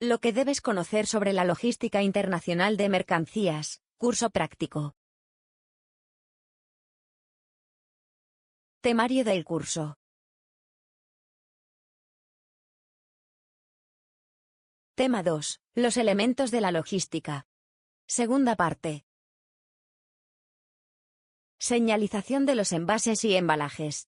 Lo que debes conocer sobre la logística internacional de mercancías, curso práctico. Temario del curso. Tema 2. Los elementos de la logística. Segunda parte. Señalización de los envases y embalajes.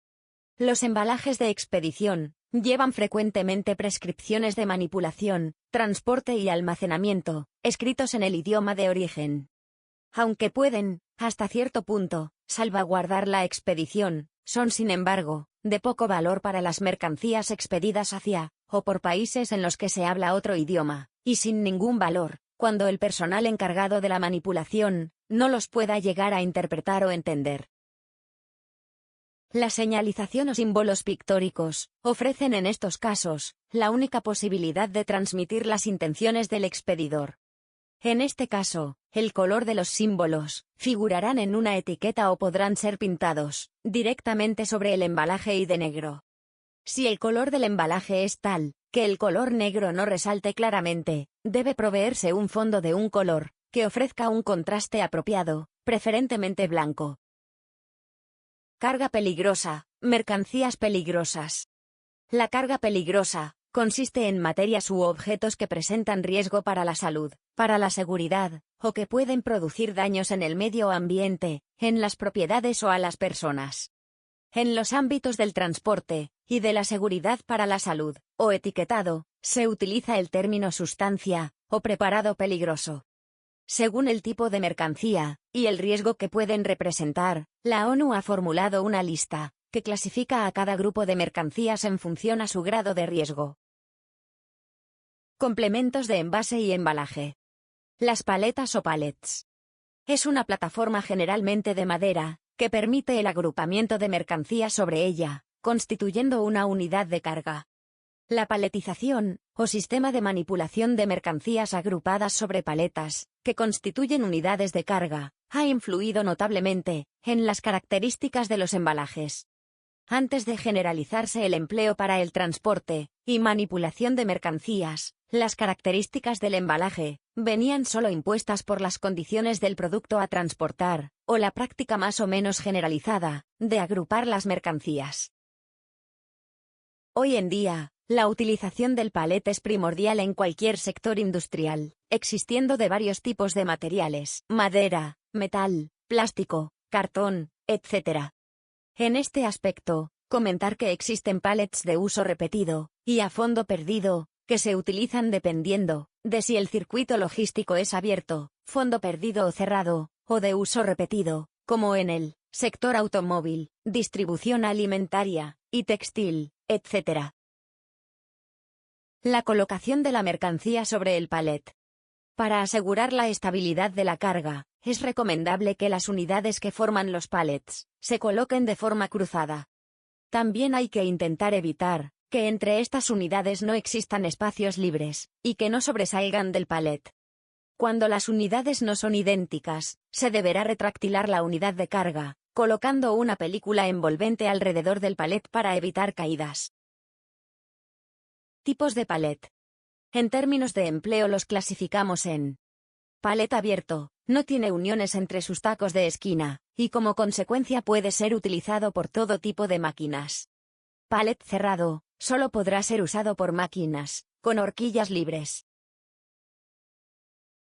Los embalajes de expedición llevan frecuentemente prescripciones de manipulación, transporte y almacenamiento, escritos en el idioma de origen. Aunque pueden, hasta cierto punto, salvaguardar la expedición, son sin embargo, de poco valor para las mercancías expedidas hacia, o por países en los que se habla otro idioma, y sin ningún valor, cuando el personal encargado de la manipulación, no los pueda llegar a interpretar o entender. La señalización o símbolos pictóricos ofrecen en estos casos la única posibilidad de transmitir las intenciones del expedidor. En este caso, el color de los símbolos figurarán en una etiqueta o podrán ser pintados directamente sobre el embalaje y de negro. Si el color del embalaje es tal que el color negro no resalte claramente, debe proveerse un fondo de un color que ofrezca un contraste apropiado, preferentemente blanco. Carga peligrosa, mercancías peligrosas. La carga peligrosa consiste en materias u objetos que presentan riesgo para la salud, para la seguridad, o que pueden producir daños en el medio ambiente, en las propiedades o a las personas. En los ámbitos del transporte y de la seguridad para la salud, o etiquetado, se utiliza el término sustancia o preparado peligroso. Según el tipo de mercancía y el riesgo que pueden representar, la ONU ha formulado una lista que clasifica a cada grupo de mercancías en función a su grado de riesgo. Complementos de envase y embalaje. Las paletas o pallets. Es una plataforma generalmente de madera que permite el agrupamiento de mercancías sobre ella, constituyendo una unidad de carga. La paletización, o sistema de manipulación de mercancías agrupadas sobre paletas, que constituyen unidades de carga, ha influido notablemente en las características de los embalajes. Antes de generalizarse el empleo para el transporte y manipulación de mercancías, las características del embalaje venían solo impuestas por las condiciones del producto a transportar, o la práctica más o menos generalizada de agrupar las mercancías. Hoy en día, la utilización del palet es primordial en cualquier sector industrial, existiendo de varios tipos de materiales: madera, metal, plástico, cartón, etc. En este aspecto, comentar que existen pallets de uso repetido y a fondo perdido, que se utilizan dependiendo de si el circuito logístico es abierto, fondo perdido o cerrado, o de uso repetido, como en el sector automóvil, distribución alimentaria y textil, etc. La colocación de la mercancía sobre el palet. Para asegurar la estabilidad de la carga, es recomendable que las unidades que forman los pallets se coloquen de forma cruzada. También hay que intentar evitar que entre estas unidades no existan espacios libres y que no sobresalgan del palet. Cuando las unidades no son idénticas, se deberá retractilar la unidad de carga, colocando una película envolvente alrededor del palet para evitar caídas. Tipos de palet. En términos de empleo los clasificamos en: palet abierto, no tiene uniones entre sus tacos de esquina, y como consecuencia puede ser utilizado por todo tipo de máquinas. Palet cerrado, solo podrá ser usado por máquinas con horquillas libres.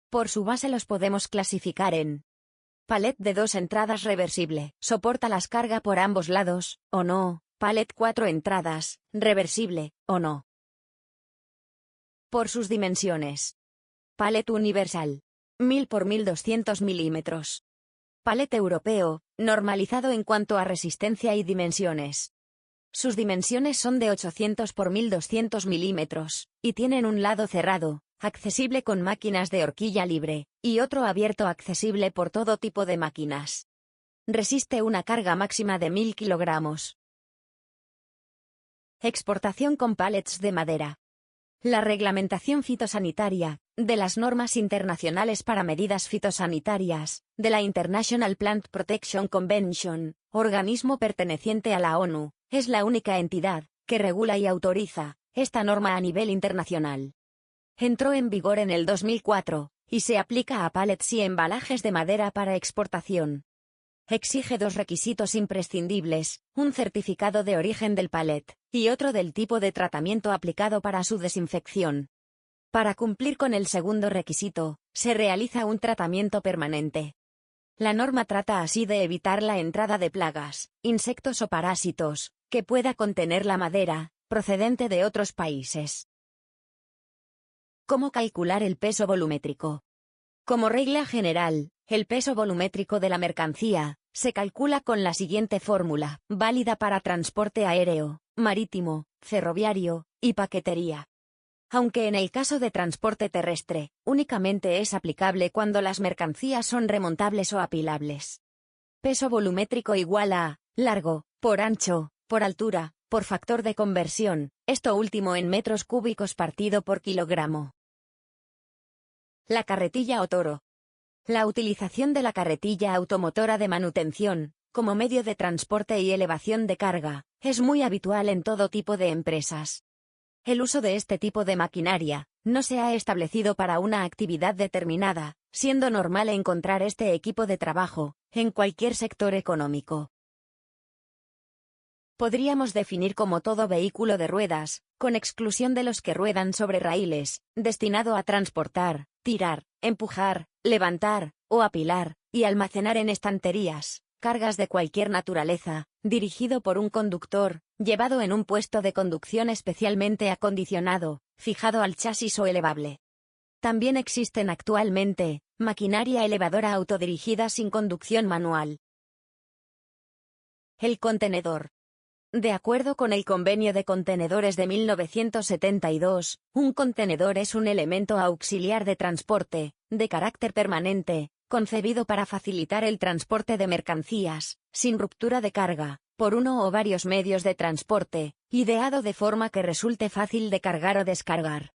Por su base los podemos clasificar en: palet de 2 entradas reversible, soporta las cargas por ambos lados, o no; palet 4 entradas, reversible, o no. Por sus dimensiones: palet universal, 1000 por 1200 milímetros. Palet europeo, normalizado en cuanto a resistencia y dimensiones. Sus dimensiones son de 800 por 1200 milímetros, y tienen un lado cerrado, accesible con máquinas de horquilla libre, y otro abierto accesible por todo tipo de máquinas. Resiste una carga máxima de 1000 kilogramos. Exportación con pallets de madera. La reglamentación fitosanitaria, de las normas internacionales para medidas fitosanitarias, de la International Plant Protection Convention, organismo perteneciente a la ONU, es la única entidad que regula y autoriza esta norma a nivel internacional. Entró en vigor en el 2004, y se aplica a pallets y embalajes de madera para exportación. Exige dos requisitos imprescindibles, un certificado de origen del pallet, y otro del tipo de tratamiento aplicado para su desinfección. Para cumplir con el segundo requisito, se realiza un tratamiento permanente. La norma trata así de evitar la entrada de plagas, insectos o parásitos, que pueda contener la madera, procedente de otros países. ¿Cómo calcular el peso volumétrico? Como regla general, el peso volumétrico de la mercancía se calcula con la siguiente fórmula, válida para transporte aéreo, marítimo, ferroviario y paquetería. Aunque en el caso de transporte terrestre, únicamente es aplicable cuando las mercancías son remontables o apilables. Peso volumétrico igual a largo, por ancho, por altura, por factor de conversión, esto último en metros cúbicos partido por kilogramo. La carretilla o toro. La utilización de la carretilla automotora de manutención, como medio de transporte y elevación de carga, es muy habitual en todo tipo de empresas. El uso de este tipo de maquinaria no se ha establecido para una actividad determinada, siendo normal encontrar este equipo de trabajo en cualquier sector económico. Podríamos definir como todo vehículo de ruedas, con exclusión de los que ruedan sobre raíles, destinado a transportar, tirar, empujar, levantar, o apilar, y almacenar en estanterías, cargas de cualquier naturaleza, dirigido por un conductor, llevado en un puesto de conducción especialmente acondicionado, fijado al chasis o elevable. También existen actualmente maquinaria elevadora autodirigida sin conducción manual. El contenedor. De acuerdo con el Convenio de Contenedores de 1972, un contenedor es un elemento auxiliar de transporte, de carácter permanente, concebido para facilitar el transporte de mercancías, sin ruptura de carga, por uno o varios medios de transporte, ideado de forma que resulte fácil de cargar o descargar.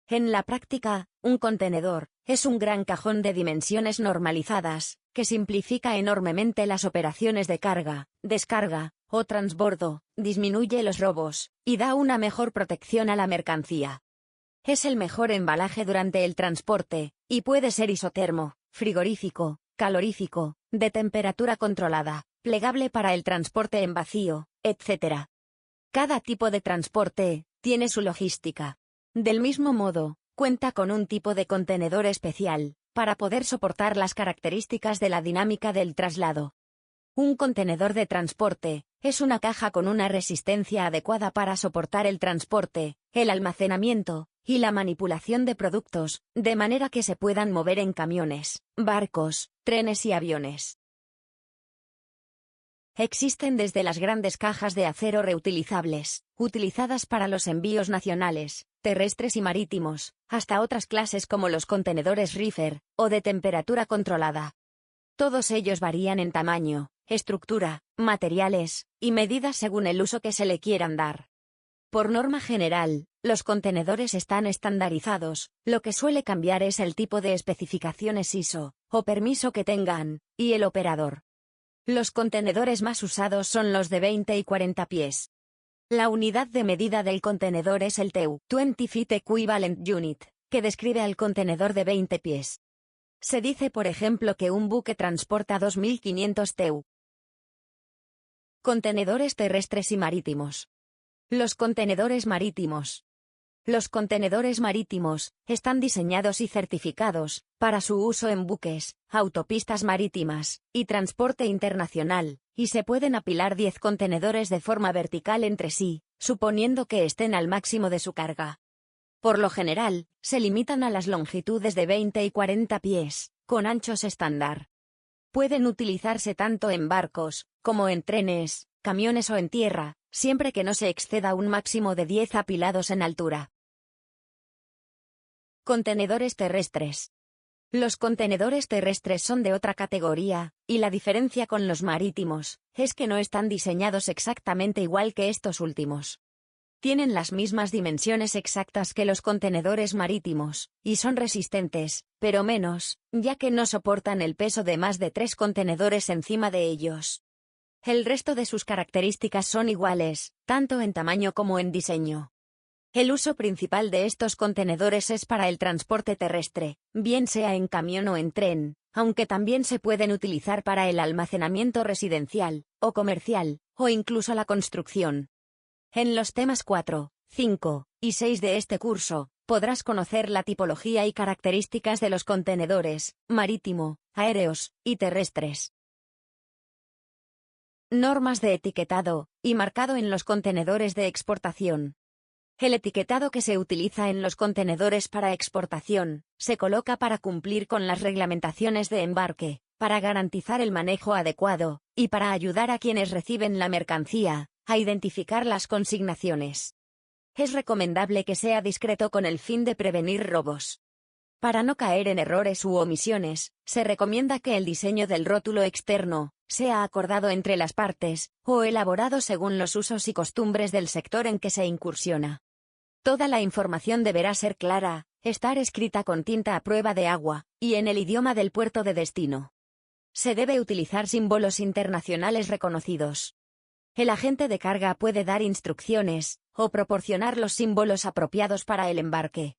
En la práctica, un contenedor es un gran cajón de dimensiones normalizadas, que simplifica enormemente las operaciones de carga, descarga o transbordo, disminuye los robos, y da una mejor protección a la mercancía. Es el mejor embalaje durante el transporte, y puede ser isotermo, frigorífico, calorífico, de temperatura controlada, plegable para el transporte en vacío, etc. Cada tipo de transporte tiene su logística. Del mismo modo, cuenta con un tipo de contenedor especial, para poder soportar las características de la dinámica del traslado. Un contenedor de transporte es una caja con una resistencia adecuada para soportar el transporte, el almacenamiento y la manipulación de productos, de manera que se puedan mover en camiones, barcos, trenes y aviones. Existen desde las grandes cajas de acero reutilizables, utilizadas para los envíos nacionales, terrestres y marítimos, hasta otras clases como los contenedores reefer, o de temperatura controlada. Todos ellos varían en tamaño, estructura, materiales, y medidas según el uso que se le quieran dar. Por norma general, los contenedores están estandarizados, lo que suele cambiar es el tipo de especificaciones ISO, o permiso que tengan, y el operador. Los contenedores más usados son los de 20 y 40 pies. La unidad de medida del contenedor es el TEU, 20 Feet Equivalent Unit, que describe al contenedor de 20 pies. Se dice por ejemplo que un buque transporta 2500 TEU. Contenedores terrestres y marítimos. Los contenedores marítimos. Los contenedores marítimos están diseñados y certificados para su uso en buques, autopistas marítimas y transporte internacional, y se pueden apilar 10 contenedores de forma vertical entre sí, suponiendo que estén al máximo de su carga. Por lo general, se limitan a las longitudes de 20 y 40 pies, con anchos estándar. Pueden utilizarse tanto en barcos, como en trenes, camiones o en tierra, siempre que no se exceda un máximo de 10 apilados en altura. Contenedores terrestres. Los contenedores terrestres son de otra categoría, y la diferencia con los marítimos es que no están diseñados exactamente igual que estos últimos. Tienen las mismas dimensiones exactas que los contenedores marítimos, y son resistentes, pero menos, ya que no soportan el peso de más de 3 contenedores encima de ellos. El resto de sus características son iguales, tanto en tamaño como en diseño. El uso principal de estos contenedores es para el transporte terrestre, bien sea en camión o en tren, aunque también se pueden utilizar para el almacenamiento residencial, o comercial, o incluso la construcción. En los temas 4, 5 y 6 de este curso, podrás conocer la tipología y características de los contenedores, marítimo, aéreos y terrestres. Normas de etiquetado y marcado en los contenedores de exportación. El etiquetado que se utiliza en los contenedores para exportación se coloca para cumplir con las reglamentaciones de embarque, para garantizar el manejo adecuado y para ayudar a quienes reciben la mercancía a identificar las consignaciones. Es recomendable que sea discreto con el fin de prevenir robos. Para no caer en errores u omisiones, se recomienda que el diseño del rótulo externo sea acordado entre las partes o elaborado según los usos y costumbres del sector en que se incursiona. Toda la información deberá ser clara, estar escrita con tinta a prueba de agua y en el idioma del puerto de destino. Se debe utilizar símbolos internacionales reconocidos. El agente de carga puede dar instrucciones o proporcionar los símbolos apropiados para el embarque.